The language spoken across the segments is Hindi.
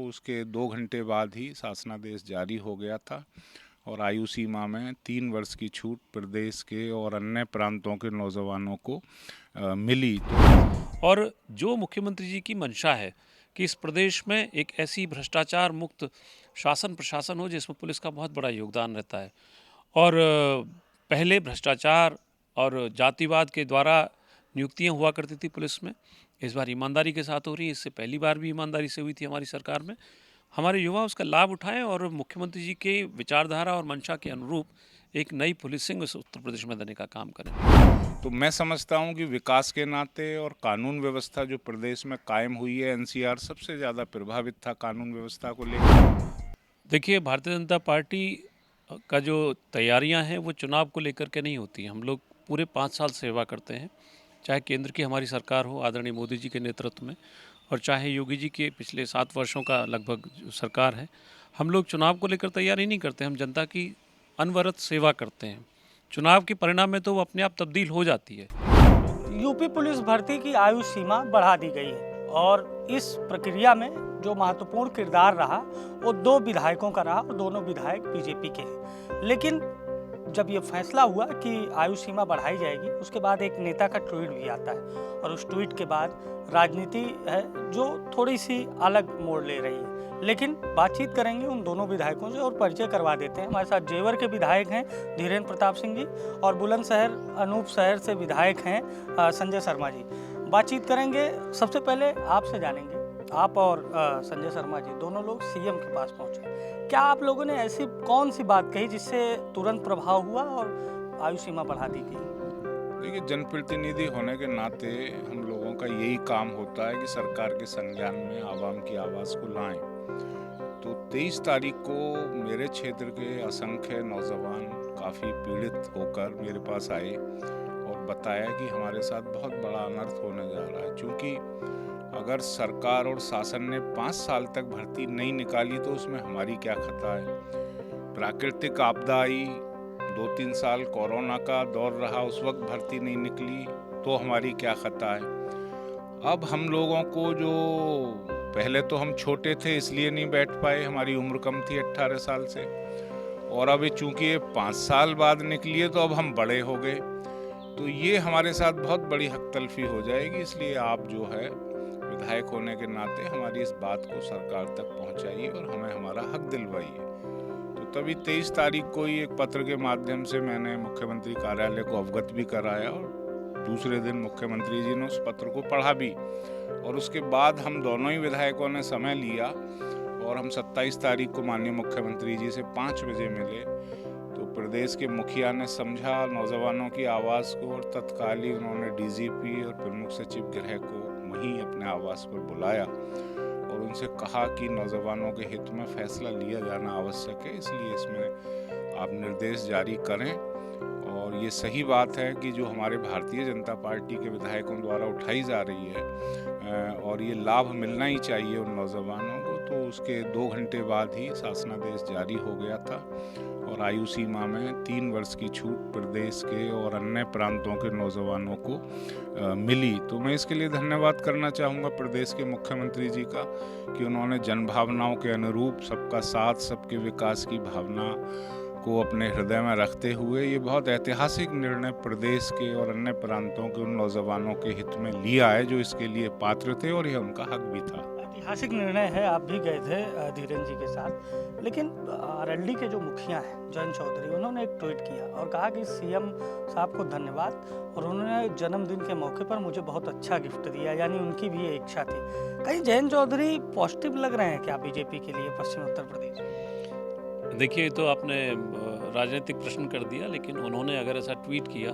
उसके 2 घंटे बाद ही शासनादेश जारी हो गया था और आयु सीमा में 3 वर्ष की छूट प्रदेश के और अन्य प्रांतों के नौजवानों को मिली। और जो मुख्यमंत्री जी की मंशा है कि इस प्रदेश में एक ऐसी भ्रष्टाचार मुक्त शासन प्रशासन हो जिसमें पुलिस का बहुत बड़ा योगदान रहता है और पहले भ्रष्टाचार और जातिवाद के द्वारा नियुक्तियां हुआ करती थी पुलिस में, इस बार ईमानदारी के साथ हो रही है। इससे पहली बार भी ईमानदारी से हुई थी हमारी सरकार में। हमारे युवा उसका लाभ उठाएं और मुख्यमंत्री जी के विचारधारा और मंशा के अनुरूप एक नई पुलिसिंग उत्तर प्रदेश में देने का काम करें। तो मैं समझता हूं कि विकास के नाते और कानून व्यवस्था जो प्रदेश में कायम हुई है, एनसीआर सबसे ज़्यादा प्रभावित था कानून व्यवस्था को लेकर। देखिए, भारतीय जनता पार्टी का जो तैयारियां हैं वो चुनाव को लेकर के नहीं होती हैं। हम लोग पूरे 5 साल सेवा करते हैं, चाहे केंद्र की हमारी सरकार हो आदरणीय मोदी जी के नेतृत्व में और चाहे योगी जी के पिछले 7 वर्षों का लगभग जो सरकार है। हम लोग चुनाव को लेकर तैयारी नहीं करते, हम जनता की अनवरत सेवा करते हैं। चुनाव के परिणाम में तो वो अपने आप तब्दील हो जाती है। यूपी पुलिस भर्ती की आयु सीमा बढ़ा दी गई है और इस प्रक्रिया में जो महत्वपूर्ण किरदार रहा वो 2 विधायकों का रहा और दोनों विधायक बीजेपी के हैं। लेकिन जब ये फैसला हुआ कि आयु सीमा बढ़ाई जाएगी, उसके बाद एक नेता का ट्वीट भी आता है और उस ट्वीट के बाद राजनीति है जो थोड़ी सी अलग मोड़ ले रही है। लेकिन बातचीत करेंगे उन दोनों विधायकों से और परिचय करवा देते हैं। हमारे साथ जेवर के विधायक हैं धीरेन्द्र प्रताप सिंह जी और बुलंदशहर अनूप शहर से विधायक हैं संजय शर्मा जी। बातचीत करेंगे। सबसे पहले आपसे जानेंगे, आप और संजय शर्मा जी दोनों लोग सीएम के पास पहुंचे, क्या आप लोगों ने ऐसी कौन सी बात कही जिससे तुरंत प्रभाव हुआ और आयु सीमा बढ़ा दी गई? देखिए, जनप्रतिनिधि होने के नाते हम लोगों का यही काम होता है कि सरकार के संज्ञान में आवाम की आवाज़ को लाएं। तो 23 तारीख को मेरे क्षेत्र के असंख्य नौजवान काफ़ी पीड़ित होकर मेरे पास आए और बताया कि हमारे साथ बहुत बड़ा अनर्थ होने जा रहा है। क्योंकि अगर सरकार और शासन ने 5 साल तक भर्ती नहीं निकाली तो उसमें हमारी क्या खता है। प्राकृतिक आपदा आई, 2-3 साल कोरोना का दौर रहा, उस वक्त भर्ती नहीं निकली तो हमारी क्या खता है। अब हम लोगों को जो पहले तो हम छोटे थे इसलिए नहीं बैठ पाए, हमारी उम्र कम थी 18 साल से, और अब चूंकि ये 5 साल बाद निकली है तो अब हम बड़े हो गए, तो ये हमारे साथ बहुत बड़ी हक तलफी हो जाएगी। इसलिए आप जो है विधायक होने के नाते हमारी इस बात को सरकार तक पहुंचाइए और हमें हमारा हक दिलवाइए। तो तभी 23 तारीख को ही एक पत्र के माध्यम से मैंने मुख्यमंत्री कार्यालय को अवगत भी कराया और दूसरे दिन मुख्यमंत्री जी ने उस पत्र को पढ़ा भी, और उसके बाद हम दोनों ही विधायकों ने समय लिया और हम 27 तारीख को माननीय मुख्यमंत्री जी से 5 बजे मिले। तो प्रदेश के मुखिया ने समझा नौजवानों की आवाज़ को और तत्कालीन उन्होंने डीजीपी और प्रमुख सचिव गृह को वहीं अपने आवास पर बुलाया और उनसे कहा कि नौजवानों के हित में फैसला लिया जाना आवश्यक है, इसलिए इसमें आप निर्देश जारी करें। और ये सही बात है कि जो हमारे भारतीय जनता पार्टी के विधायकों द्वारा उठाई जा रही है और ये लाभ मिलना ही चाहिए उन नौजवानों को, तो उसके 2 घंटे बाद ही शासनादेश जारी हो गया था और आयु सीमा में 3 वर्ष की छूट प्रदेश के और अन्य प्रांतों के नौजवानों को मिली। तो मैं इसके लिए धन्यवाद करना चाहूँगा प्रदेश के मुख्यमंत्री जी का कि उन्होंने जनभावनाओं के अनुरूप सबका साथ, सबके विकास की भावना को अपने हृदय में रखते हुए ये बहुत ऐतिहासिक निर्णय प्रदेश के और अन्य प्रांतों के उन नौजवानों के हित में लिया है जो इसके लिए पात्र थे और यह उनका हक भी था। ऐतिहासिक निर्णय है। आप भी गए थे धीरेन्द्र जी के साथ, लेकिन आरएलडी के जो मुखिया हैं जयंत चौधरी, उन्होंने एक ट्वीट किया और कहा कि सीएम साहब को धन्यवाद और उन्होंने जन्मदिन के मौके पर मुझे बहुत अच्छा गिफ्ट दिया, यानी उनकी भी ये इच्छा थी। कहीं जयंत चौधरी पॉजिटिव लग रहे हैं क्या बीजेपी के लिए पश्चिम उत्तर प्रदेश? देखिए, तो आपने राजनीतिक प्रश्न कर दिया, लेकिन उन्होंने अगर ऐसा ट्वीट किया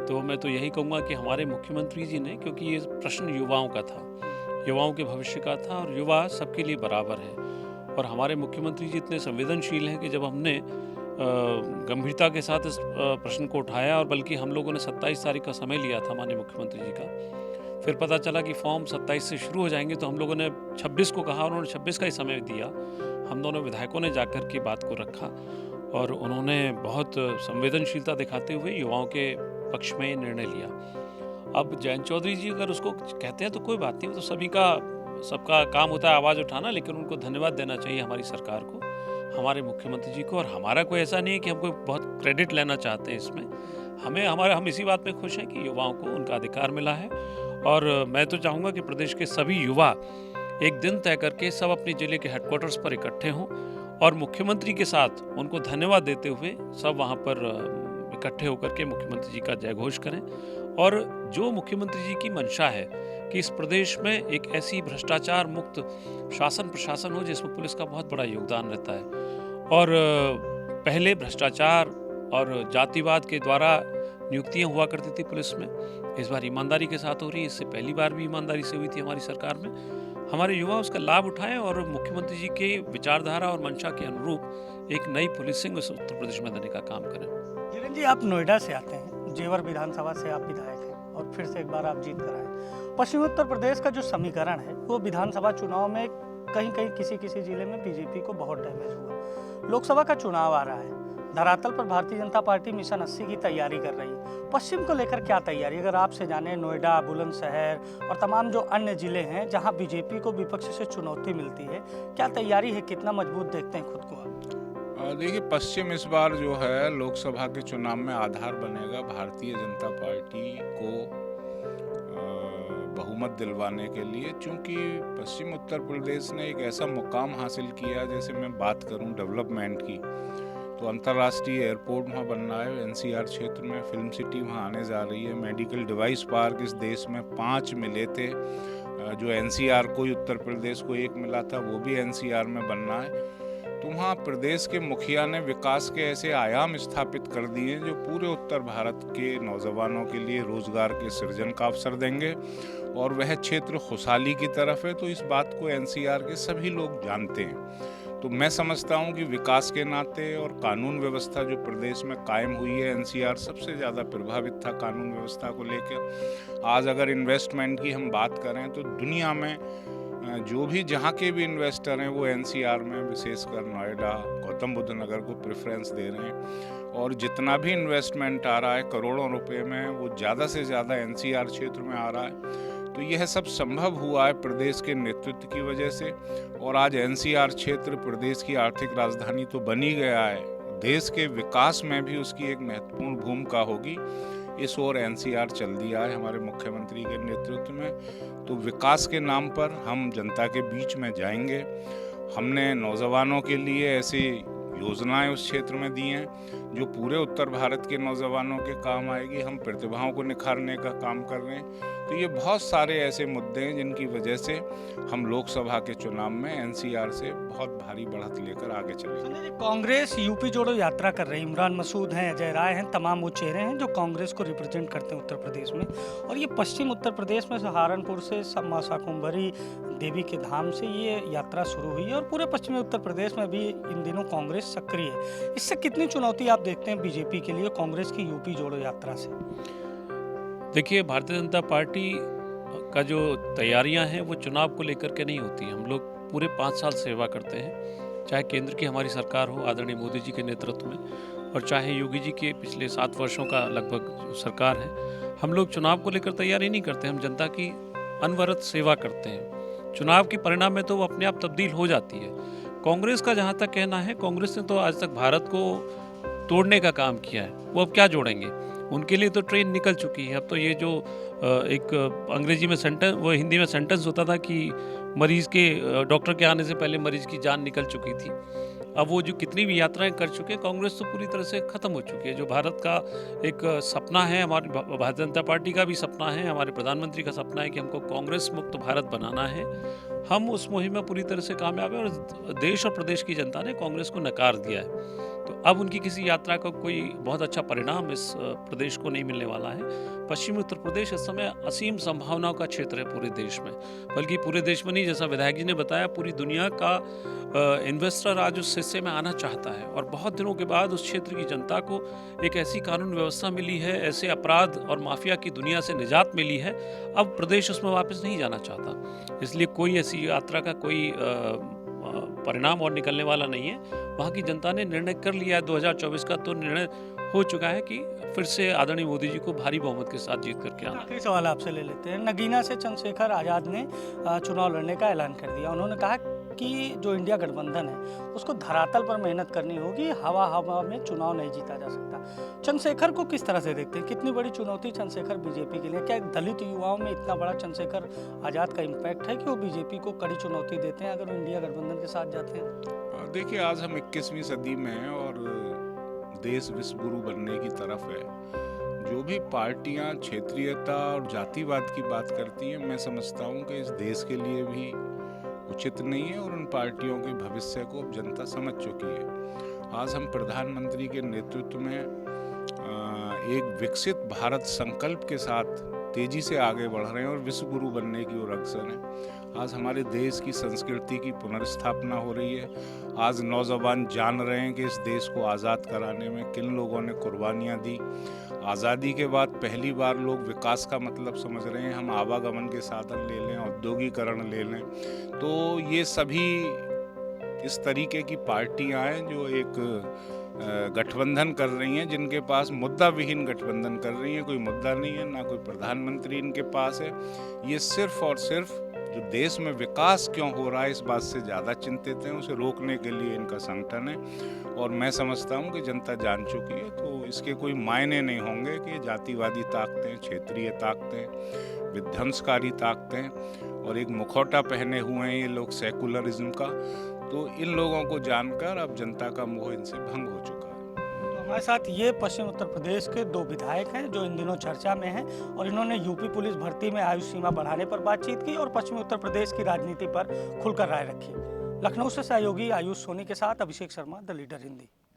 तो मैं तो यही कहूँगा कि हमारे मुख्यमंत्री जी ने, क्योंकि ये प्रश्न युवाओं का था, युवाओं के भविष्य का था और युवा सबके लिए बराबर है, और हमारे मुख्यमंत्री जी इतने संवेदनशील हैं कि जब हमने गंभीरता के साथ इस प्रश्न को उठाया और बल्कि हम लोगों ने 27 तारीख का समय लिया था माननीय मुख्यमंत्री जी का, फिर पता चला कि फॉर्म 27 से शुरू हो जाएंगे, तो हम लोगों ने 26 को कहा, उन्होंने 26 का ही समय दिया। हम दोनों विधायकों ने जाकर के बात को रखा और उन्होंने बहुत संवेदनशीलता दिखाते हुए युवाओं के पक्ष में निर्णय लिया। अब जयंत चौधरी जी अगर उसको कहते हैं तो कोई बात नहीं, वो तो सभी का सबका काम होता है आवाज़ उठाना, लेकिन उनको धन्यवाद देना चाहिए हमारी सरकार को, हमारे मुख्यमंत्री जी को। और हमारा कोई ऐसा नहीं है कि हम कोई बहुत क्रेडिट लेना चाहते हैं इसमें। हम इसी बात में खुश हैं कि युवाओं को उनका अधिकार मिला है। और मैं तो चाहूँगा कि प्रदेश के सभी युवा एक दिन तय करके सब अपने जिले के हेडक्वार्टर्स पर इकट्ठे हों और मुख्यमंत्री के साथ उनको धन्यवाद देते हुए सब वहाँ पर इकट्ठे होकर के मुख्यमंत्री जी का जय घोष करें। और जो मुख्यमंत्री जी की मंशा है कि इस प्रदेश में एक ऐसी भ्रष्टाचार मुक्त शासन प्रशासन हो जिसमें पुलिस का बहुत बड़ा योगदान रहता है। और पहले भ्रष्टाचार और जातिवाद के द्वारा नियुक्तियां हुआ करती थी पुलिस में, इस बार ईमानदारी के साथ हो रही है। इससे पहली बार भी ईमानदारी से हुई थी हमारी सरकार में। हमारे युवा उसका लाभ उठाएं और मुख्यमंत्री जी के विचारधारा और मंशा के अनुरूप एक नई पुलिसिंग उत्तर प्रदेश में देने का काम करें। जिलेन जी, आप नोएडा से आते हैं, जेवर विधानसभा से आप विधायक हैं और फिर से एक बार आप जीत कर आए। पश्चिमी उत्तर प्रदेश का जो समीकरण है वो विधानसभा चुनाव में कहीं कहीं किसी जिले में बीजेपी को बहुत डैमेज हुआ। लोकसभा का चुनाव आ रहा है, धरातल पर भारतीय जनता पार्टी मिशन 80 की तैयारी कर रही है। पश्चिम को लेकर क्या तैयारी, अगर आपसे जाने, नोएडा, बुलंदशहर और तमाम जो अन्य जिले हैं जहां बीजेपी को विपक्ष से चुनौती मिलती है, क्या तैयारी है, कितना मजबूत देखते हैं खुद को आप? देखिए, पश्चिम इस बार जो है लोकसभा के चुनाव में आधार बनेगा भारतीय जनता पार्टी को बहुमत दिलवाने के लिए, क्योंकि पश्चिम उत्तर प्रदेश ने एक ऐसा मुकाम हासिल किया। जैसे मैं बात करूं डेवलपमेंट की, तो अंतर्राष्ट्रीय एयरपोर्ट वहाँ बनना है, एनसीआर क्षेत्र में फिल्म सिटी वहाँ आने जा रही है, मेडिकल डिवाइस पार्क इस देश में 5 मिले थे, जो एनसीआर को ही उत्तर प्रदेश को 1 मिला था, वो भी एनसीआर में बनना है। तो वहाँ प्रदेश के मुखिया ने विकास के ऐसे आयाम स्थापित कर दिए जो पूरे उत्तर भारत के नौजवानों के लिए रोजगार के सृजन का अवसर देंगे और वह क्षेत्र खुशहाली की तरफ है। तो इस बात को एनसीआर के सभी लोग जानते हैं। तो मैं समझता हूं कि विकास के नाते और कानून व्यवस्था जो प्रदेश में कायम हुई है, एनसीआर सबसे ज़्यादा प्रभावित था कानून व्यवस्था को लेकर। आज अगर इन्वेस्टमेंट की हम बात करें तो दुनिया में जो भी जहाँ के भी इन्वेस्टर हैं वो एनसीआर में, विशेषकर नोएडा, गौतम बुद्ध नगर को प्रेफरेंस दे रहे हैं। और जितना भी इन्वेस्टमेंट आ रहा है करोड़ों रुपए में, वो ज़्यादा से ज़्यादा एनसीआर क्षेत्र में आ रहा है। तो यह सब संभव हुआ है प्रदेश के नेतृत्व की वजह से। और आज एनसीआर क्षेत्र प्रदेश की आर्थिक राजधानी तो बन ही गया है, देश के विकास में भी उसकी एक महत्वपूर्ण भूमिका होगी। इस ओर एनसीआर चल दिया है हमारे मुख्यमंत्री के नेतृत्व में। तो विकास के नाम पर हम जनता के बीच में जाएंगे। हमने नौजवानों के लिए ऐसी योजनाएं उस क्षेत्र में दी हैं जो पूरे उत्तर भारत के नौजवानों के काम आएगी। हम प्रतिभाओं को निखारने का काम कर रहे हैं। तो ये बहुत सारे ऐसे मुद्दे हैं जिनकी वजह से हम लोकसभा के चुनाव में एनसीआर से बहुत भारी बढ़त लेकर आगे चलेंगे। कांग्रेस यूपी जोड़ो यात्रा कर रही है, इमरान मसूद हैं, अजय राय हैं, तमाम वो चेहरे हैं जो कांग्रेस को रिप्रेजेंट करते हैं उत्तर प्रदेश में। और ये पश्चिम उत्तर प्रदेश में सहारनपुर से शाकुंभरी देवी के धाम से ये यात्रा शुरू हुई है और पूरे पश्चिमी उत्तर प्रदेश में भी इन दिनों कांग्रेस सक्रिय है। इससे कितनी चुनौती आप देखते हैं बीजेपी के लिए कांग्रेस की यूपी जोड़ो यात्रा से? देखिए, भारतीय जनता पार्टी का जो तैयारियां हैं वो चुनाव को लेकर के नहीं होती। हम लोग पूरे 5 साल सेवा करते हैं, चाहे केंद्र की हमारी सरकार हो आदरणीय मोदी जी के नेतृत्व में, और चाहे योगी जी के पिछले 7 वर्षों का लगभग सरकार है। हम लोग चुनाव को लेकर तैयारी नहीं करते, हम जनता की अनवरत सेवा करते हैं। चुनाव के परिणाम में तो वो अपने आप तब्दील हो जाती है। कांग्रेस का जहाँ तक कहना है, कांग्रेस ने तो आज तक भारत को तोड़ने का काम किया है, वो अब क्या जोड़ेंगे? उनके लिए तो ट्रेन निकल चुकी है। अब तो ये जो एक अंग्रेजी में सेंटेंस, वो हिंदी में सेंटेंस होता था कि मरीज के डॉक्टर के आने से पहले मरीज की जान निकल चुकी थी। अब वो जो कितनी भी यात्राएं कर चुके, कांग्रेस तो पूरी तरह से ख़त्म हो चुकी है। जो भारत का एक सपना है, हमारी भारतीय जनता पार्टी का भी सपना है, हमारे प्रधानमंत्री का सपना है कि हमको कांग्रेस मुक्त भारत बनाना है। हम उस मुहिम में पूरी तरह से कामयाब हैं और देश और प्रदेश की जनता ने कांग्रेस को नकार दिया है। तो अब उनकी किसी यात्रा का कोई बहुत अच्छा परिणाम इस प्रदेश को नहीं मिलने वाला है। पश्चिमी उत्तर प्रदेश इस समय असीम संभावनाओं का क्षेत्र है पूरे देश में, बल्कि पूरे देश में नहीं, जैसा विधायक जी ने बताया, पूरी दुनिया का इन्वेस्टर आज उस हिस्से में आना चाहता है। और बहुत दिनों के बाद उस क्षेत्र की जनता को एक ऐसी कानून व्यवस्था मिली है, ऐसे अपराध और माफिया की दुनिया से निजात मिली है, अब प्रदेश उसमें वापस नहीं जाना चाहता। इसलिए कोई ऐसी यात्रा का कोई परिणाम और निकलने वाला नहीं है। वहाँ की जनता ने निर्णय कर लिया है 2024 का, तो निर्णय हो चुका है कि फिर से आदरणीय मोदी जी को भारी बहुमत के साथ जीत करके आना। आखिरी सवाल आपसे ले लेते हैं। नगीना से चंद्रशेखर आज़ाद ने चुनाव लड़ने का ऐलान कर दिया। उन्होंने कहा कि जो इंडिया गठबंधन है उसको धरातल पर मेहनत करनी होगी, हवा हवा में चुनाव नहीं जीता जा सकता। चंद्रशेखर को किस तरह से देखते हैं? कितनी बड़ी चुनौती चंद्रशेखर बीजेपी के लिए? क्या दलित युवाओं में इतना बड़ा चंद्रशेखर आज़ाद का इम्पैक्ट है कि वो बीजेपी को कड़ी चुनौती देते हैं अगर वो इंडिया गठबंधन के साथ जाते हैं? देखिए, आज हम 21वीं सदी में हैं और देश विश्व गुरु बनने की तरफ है। जो भी पार्टियां क्षेत्रीयता और जातिवाद की बात करती हैं, मैं समझता हूं कि इस देश के लिए भी उचित नहीं है और उन पार्टियों के भविष्य को अब जनता समझ चुकी है। आज हम प्रधानमंत्री के नेतृत्व में एक विकसित भारत संकल्प के साथ तेजी से आगे बढ़ रहे हैं और विश्व गुरु बनने की ओर अग्रसर हैं। आज हमारे देश की संस्कृति की पुनर्स्थापना हो रही है। आज नौजवान जान रहे हैं कि इस देश को आज़ाद कराने में किन लोगों ने कुर्बानियाँ दी। आज़ादी के बाद पहली बार लोग विकास का मतलब समझ रहे हैं। हम आवागमन के साधन ले लें, औद्योगिकरण ले लें, तो ये सभी इस तरीके की पार्टियां हैं जो एक गठबंधन कर रही हैं, जिनके पास मुद्दा विहीन गठबंधन कर रही हैं। कोई मुद्दा नहीं है, ना कोई प्रधानमंत्री इनके पास है। ये सिर्फ और सिर्फ जो देश में विकास क्यों हो रहा है इस बात से ज़्यादा चिंतित हैं, उसे रोकने के लिए इनका संगठन है। और मैं समझता हूँ कि जनता जान चुकी है, तो इसके कोई मायने नहीं होंगे कि जातिवादी ताकतें, क्षेत्रीय ताकतें, विध्वंसकारी ताकतें और एक मुखौटा पहने हुए हैं ये लोग सेकुलरिज्म का। तो इन लोगों को जानकर अब जनता का मोह इनसे भंग हो चुका है। तो हमारे साथ ये पश्चिम उत्तर प्रदेश के 2 विधायक हैं जो इन दिनों चर्चा में हैं और इन्होंने यूपी पुलिस भर्ती में आयु सीमा बढ़ाने पर बातचीत की और पश्चिमी उत्तर प्रदेश की राजनीति पर खुलकर राय रखी। लखनऊ से सहयोगी आयुष सोनी के साथ अभिषेक शर्मा, द लीडर हिंदी।